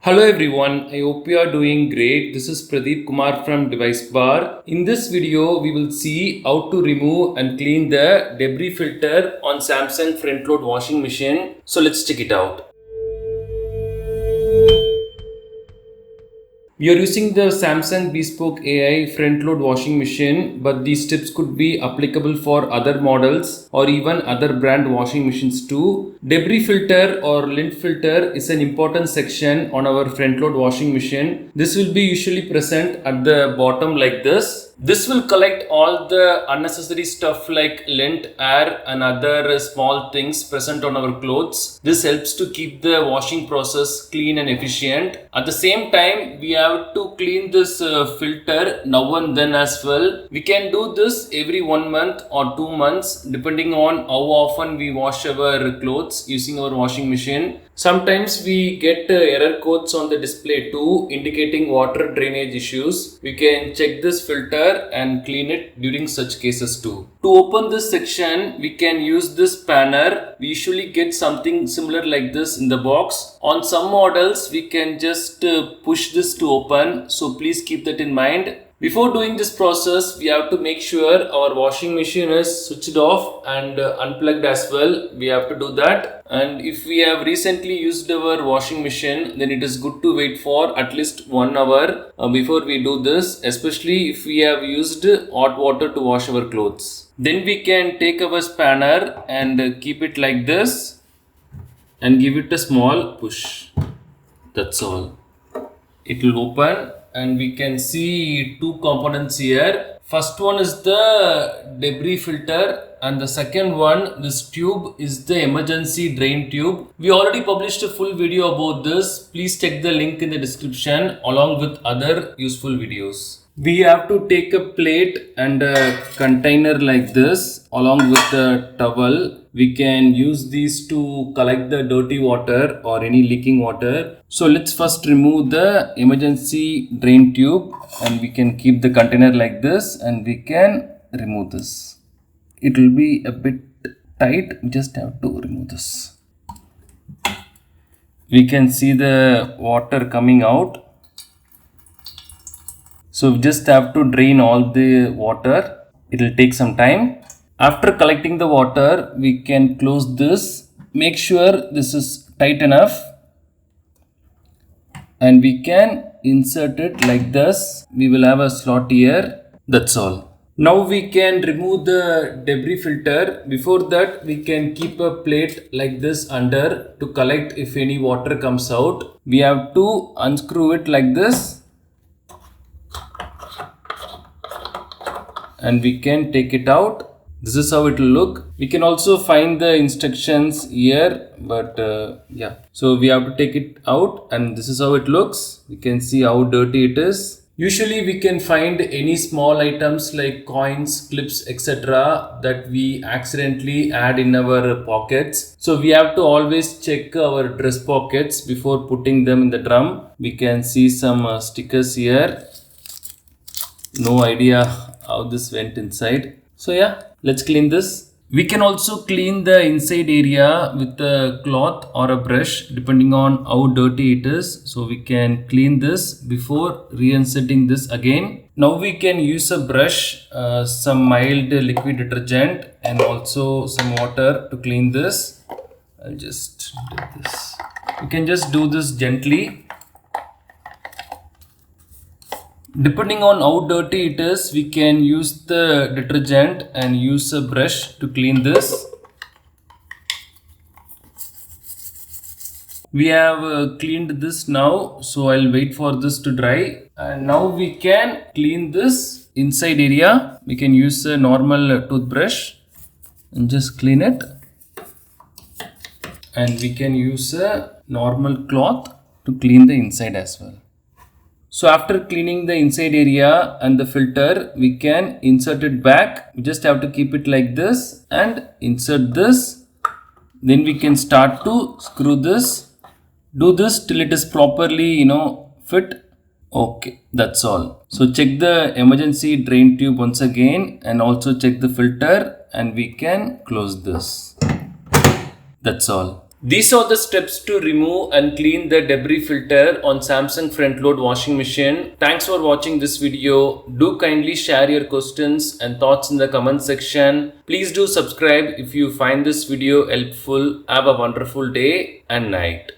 Hello everyone, I hope you are doing great. This is Pradeep Kumar from Device Bar. In this video, we will see how to remove and clean the debris filter on Samsung front load washing machine. So let's check it out. We are using the Samsung Bespoke AI front load washing machine, but these tips could be applicable for other models or even other brand washing machines too. Debris filter or lint filter is an important section on our front load washing machine. This will be usually present at the bottom like this. This will collect all the unnecessary stuff like lint, air and other small things present on our clothes. This helps to keep the washing process clean and efficient. At the same time, we have to clean this filter now and then as well. We can do this every 1 month or 2 months depending on how often we wash our clothes using our washing machine. Sometimes we get error codes on the display too indicating water drainage issues. We can check this filter and clean it during such cases too. To open this section, we can use this spanner. We usually get something similar like this in the box. On some models, we can just push this to open. So please keep that in mind. Before doing this process, we have to make sure our washing machine is switched off and unplugged as well. We have to do that. And if we have recently used our washing machine, then it is good to wait for at least 1 hour before we do this, especially if we have used hot water to wash our clothes. Then we can take our spanner and keep it like this and give it a small push. That's all. It will open. And we can see two components here. First one is the debris filter and the second one, this tube, is the emergency drain tube. We already published a full video about this. Please check the link in the description along with other useful videos. We have to take a plate and a container like this along with the towel. We can use these to collect the dirty water or any leaking water. So let's first remove the emergency drain tube and we can keep the container like this and we can remove this. It will be a bit tight, we just have to remove this. We can see the water coming out. So we just have to drain all the water. It will take some time. After collecting the water, we can close this. Make sure this is tight enough. And we can insert it like this. We will have a slot here. That's all. Now we can remove the debris filter. Before that, we can keep a plate like this under to collect if any water comes out. We have to unscrew it like this. And we can take it out. This is how it will look. We can also find the instructions here, but yeah. So we have to take it out and this is how it looks. You can see how dirty it is. Usually we can find any small items like coins, clips, etc. that we accidentally add in our pockets. So we have to always check our dress pockets before putting them in the drum. We can see some stickers here. No idea how this went inside. So yeah, let's clean this. We can also clean the inside area with a cloth or a brush depending on how dirty it is. So we can clean this before reinserting this again. Now we can use a brush, some mild liquid detergent and also some water to clean this. I'll just do this. You can just do this gently. Depending on how dirty it is, we can use the detergent and use a brush to clean this. We have cleaned this now, so I'll wait for this to dry. And now we can clean this inside area. We can use a normal toothbrush and just clean it. And we can use a normal cloth to clean the inside as well. So after cleaning the inside area and the filter, we can insert it back. We just have to keep it like this and insert this. Then we can start to screw this. Do this till it is properly, fit. Okay, that's all. So check the emergency drain tube once again and also check the filter and we can close this. That's all. These are the steps to remove and clean the debris filter on Samsung front load washing machine. Thanks for watching this video. Do kindly share your questions and thoughts in the comment section. Please do subscribe if you find this video helpful. Have a wonderful day and night.